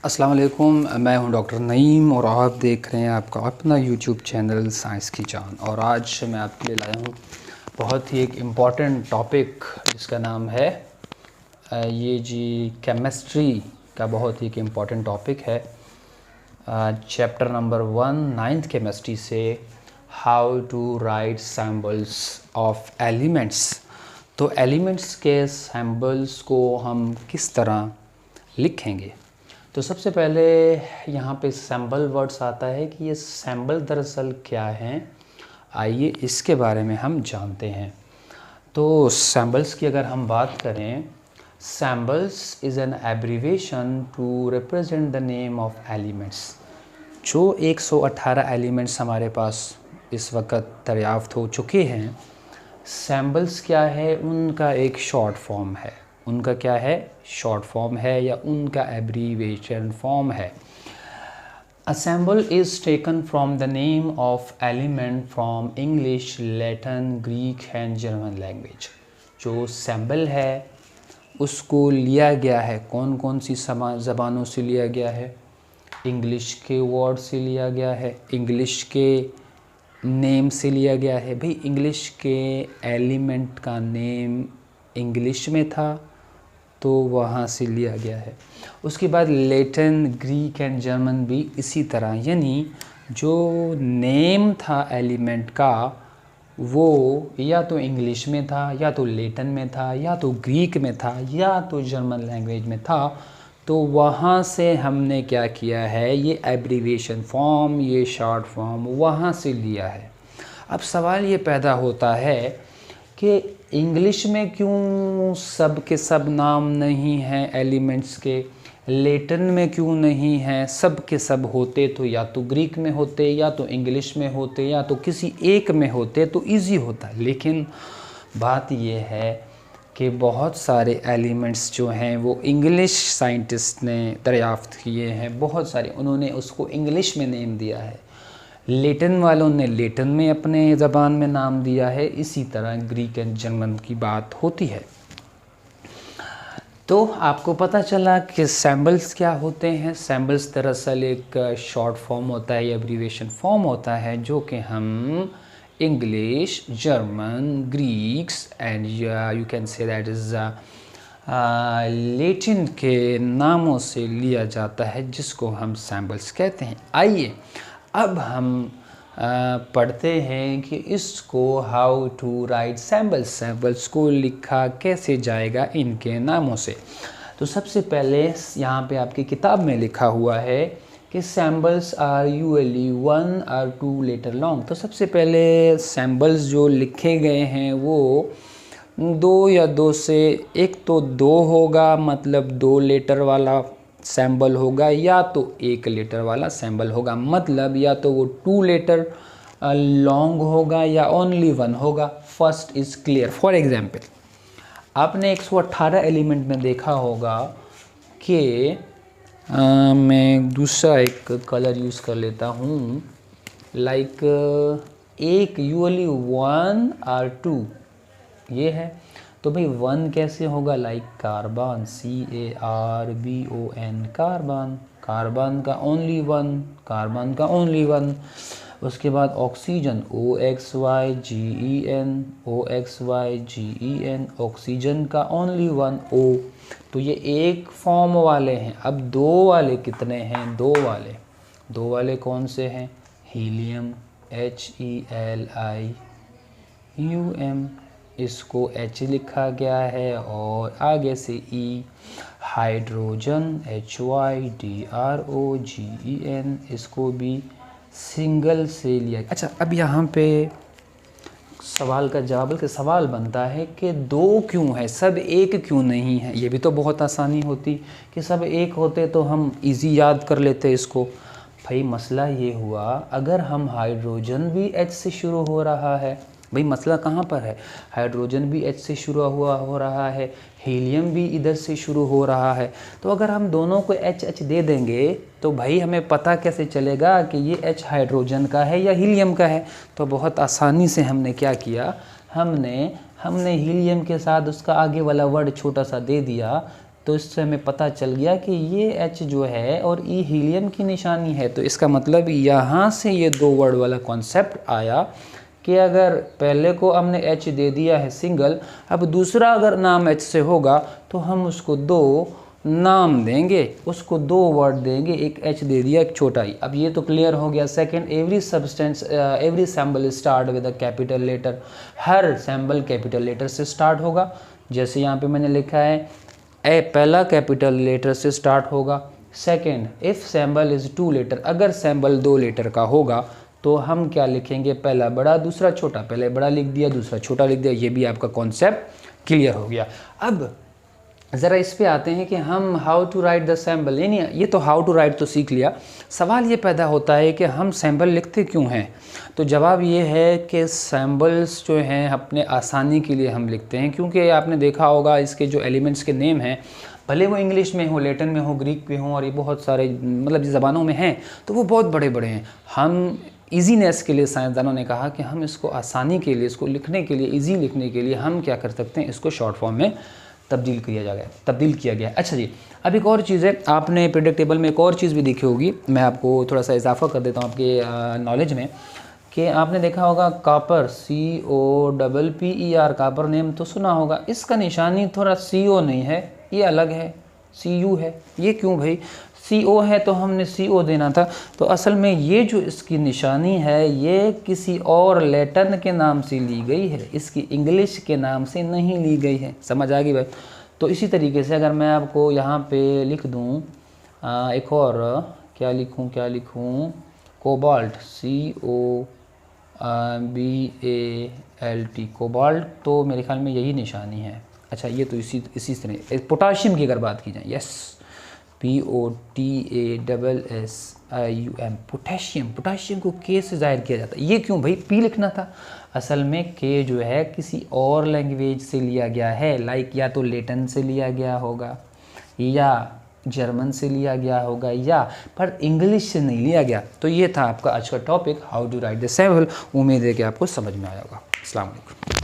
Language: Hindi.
अस्सलाम वालेकुम, मैं हूं डॉक्टर नईम और आप देख रहे हैं आपका अपना यूट्यूब चैनल साइंस की जान। और आज मैं आपके लिए लाया हूं बहुत ही एक इम्पॉर्टेंट टॉपिक जिसका नाम है ये जी केमिस्ट्री का बहुत ही एक इम्पॉर्टेंट टॉपिक है। चैप्टर नंबर 1 9th केमिस्ट्री से how to write symbols of elements. तो एलिमेंट्स के सिंबल्स को हम किस तरह लिखेंगे। तो सबसे पहले यहाँ पे सिंबल वर्ड्स आता है कि ये सिंबल दरअसल क्या हैं, आइए इसके बारे में हम जानते हैं। तो सिंबल्स की अगर हम बात करें, symbols is an abbreviation to represent the name of elements. जो 118 एलिमेंट्स हमारे पास इस वक्त दरियाफ्त हो चुके हैं, सिंबल्स क्या है, उनका एक शॉर्ट फॉर्म है। उनका क्या है, शॉर्ट फॉर्म है या उनका एब्रीविएशन फॉर्म है। A symbol is taken from the name of element from English, Latin, Greek and German language. जो सिंबल है उसको लिया गया है, कौन कौन सी ज़बानों से लिया गया है। इंग्लिश के वर्ड से लिया गया है, इंग्लिश के नेम से लिया गया है। भाई इंग्लिश के एलिमेंट का नेम इंग्लिश में था तो वहाँ से लिया गया है। उसके बाद लैटिन, ग्रीक एंड जर्मन भी इसी तरह, यानी जो नेम था एलिमेंट का वो या तो इंग्लिश में था, या तो लैटिन में था, या तो ग्रीक में था, या तो जर्मन लैंग्वेज में था। तो वहाँ से हमने क्या किया है, ये एब्रीविएशन फॉर्म, ये शॉर्ट फॉर्म वहाँ से लिया है। अब सवाल ये पैदा होता है कि इंग्लिश में क्यों सब के सब नाम नहीं हैं एलिमेंट्स के, लैटिन में क्यों नहीं हैं, सब के सब होते तो या तो ग्रीक में होते, या तो इंग्लिश में होते, या तो किसी एक में होते तो इजी होता। लेकिन बात यह है कि बहुत सारे एलिमेंट्स जो हैं वो इंग्लिश साइंटिस्ट ने दरियाफ्त किए हैं, बहुत सारे, उन्होंने उसको इंग्लिश में नेम दिया है। लैटिन वालों ने लैटिन में अपने ज़बान में नाम दिया है। इसी तरह ग्रीक एंड जर्मन की बात होती है। तो आपको पता चला कि सिंबल्स क्या होते हैं। सिंबल्स दरअसल एक शॉर्ट फॉर्म होता है, एब्रीविएशन फॉर्म होता है, जो कि हम English, German, Greeks and you can say that is Latin के नामों से लिया जाता है, जिसको हम सिंबल्स कहते हैं। आइए अब हम पढ़ते हैं कि इसको how to write symbols, symbols को लिखा कैसे जाएगा इनके नामों से। तो सबसे पहले यहाँ पे आपकी किताब में लिखा हुआ है कि symbols are usually 1 or 2 letter long. तो सबसे पहले सिंबल्स जो लिखे गए हैं वो 2 या 2 से, एक तो 2 होगा, मतलब 2 लेटर वाला सिंबल होगा, या तो 1 लेटर वाला सिंबल होगा, मतलब या तो वो 2 लेटर लॉन्ग होगा या ओनली 1 होगा। First is clear. For example आपने 118 एलिमेंट में देखा होगा कि मैं दूसरा एक कलर यूज़ कर लेता हूँ, लाइक एक यूजुअली 1 or 2 ये है। तो भाई 1 कैसे होगा, like carbon, CARBON, carbon, carbon का ओनली 1, कार्बन का ओनली 1। उसके बाद ऑक्सीजन, OXYGEN, ऑक्सीजन का ओनली 1 O। तो ये एक फॉर्म वाले हैं। अब 2 वाले कितने हैं, 2 वाले कौन से हैं, हीलियम, HELIUM, इसको H लिखा गया है और आगे से E। हाइड्रोजन, HYDROGEN, इसको भी सिंगल से लिया। अच्छा, अब यहाँ पे सवाल का जवाब के सवाल बनता है कि 2 क्यों है, सब एक क्यों नहीं है। ये भी तो बहुत आसानी होती कि सब एक होते तो हम इजी याद कर लेते इसको। भाई मसला ये हुआ, अगर हम हाइड्रोजन भी H से शुरू हो रहा है, भाई मसला कहाँ पर है, हाइड्रोजन भी H से शुरू हो रहा है, हीलियम भी इधर से शुरू हो रहा है। तो अगर हम दोनों को H दे देंगे तो भाई हमें पता कैसे चलेगा कि ये H हाइड्रोजन का है या हीलियम का है। तो बहुत आसानी से हमने क्या किया, हमने हीलियम के साथ उसका आगे वाला वर्ड छोटा सा दे दिया, तो तो इससे हमें पता चल गया कि ये H जो है और E हीलियम की निशानी है। तो इसका मतलब यहाँ से ये 2 वर्ड वाला कॉन्सेप्ट आया कि अगर पहले को हमने H दे दिया है सिंगल, अब दूसरा अगर नाम H से होगा तो हम उसको 2 नाम देंगे, उसको 2 वर्ड देंगे, एक H दे दिया एक छोटा ही। अब ये तो क्लियर हो गया। Second, every substance every symbol start with a capital letter, हर सैम्बल कैपिटल लेटर से स्टार्ट होगा। जैसे यहाँ पे मैंने लिखा है पहला कैपिटल लेटर से स्टार्ट होगा। Second, if symbol is 2 letter, अगर सैम्बल 2 लेटर का होगा तो हम क्या लिखेंगे, पहला बड़ा दूसरा छोटा, पहले बड़ा लिख दिया दूसरा छोटा लिख दिया। ये भी आपका कॉन्सेप्ट क्लियर हो गया। अब ज़रा इस पे आते हैं कि हम how to write the symbol, यानी ये तो हाउ टू राइट तो सीख लिया, सवाल ये पैदा होता है कि हम सैम्बल लिखते क्यों हैं। तो जवाब ये है कि सैम्बल्स जो हैं अपने आसानी के लिए हम लिखते हैं, क्योंकि आपने देखा होगा इसके जो एलिमेंट्स के नेम हैं, भले वो इंग्लिश में हो, लैटिन में हो, ग्रीक में हो, और ये बहुत सारे मतलब ज़बानों में हैं, तो वो बहुत बड़े बड़े हैं। हम ईजीनेस के लिए साइंसदानों ने कहा कि हम इसको आसानी के लिए, इसको लिखने के लिए, ईजी लिखने के लिए हम क्या कर सकते हैं, इसको शॉर्ट फॉर्म में तब्दील किया गया। अच्छा जी, अब एक और चीज़ है, आपने पीरियडिक टेबल में एक और चीज़ भी देखी होगी, मैं आपको थोड़ा सा इजाफा कर देता हूँ आपके नॉलेज में, कि आपने देखा होगा कॉपर, COPPER, कॉपर नेम तो सुना होगा। इसका निशानी थोड़ा CO नहीं है, ये अलग है, CU है। ये क्यों भाई, CO है तो हमने CO देना था। तो असल में ये जो इसकी निशानी है ये किसी और लैटिन के नाम से ली गई है, इसकी इंग्लिश के नाम से नहीं ली गई है। समझ आ गई भाई। तो इसी तरीके से अगर मैं आपको यहाँ पे लिख दूँ एक और, क्या लिखूँ, कोबाल्ट, COBALT, कोबाल्ट, तो मेरे ख्याल में यही निशानी है। अच्छा, ये तो इसी तरह पोटाशियम की अगर बात की जाए, यस, POTASSIUM, पोटाशियम को K से जाहिर किया जाता है। ये क्यों भाई, P लिखना था। असल में K जो है किसी और लैंग्वेज से लिया गया है, लाइक या तो लैटिन से लिया गया होगा, या जर्मन से लिया गया होगा, या पर इंग्लिश से नहीं लिया गया। तो ये था आपका आज का topic, how to write the symbol. उम्मीद है कि आपको समझ में आया होगा। अस्सलाम वालेकुम।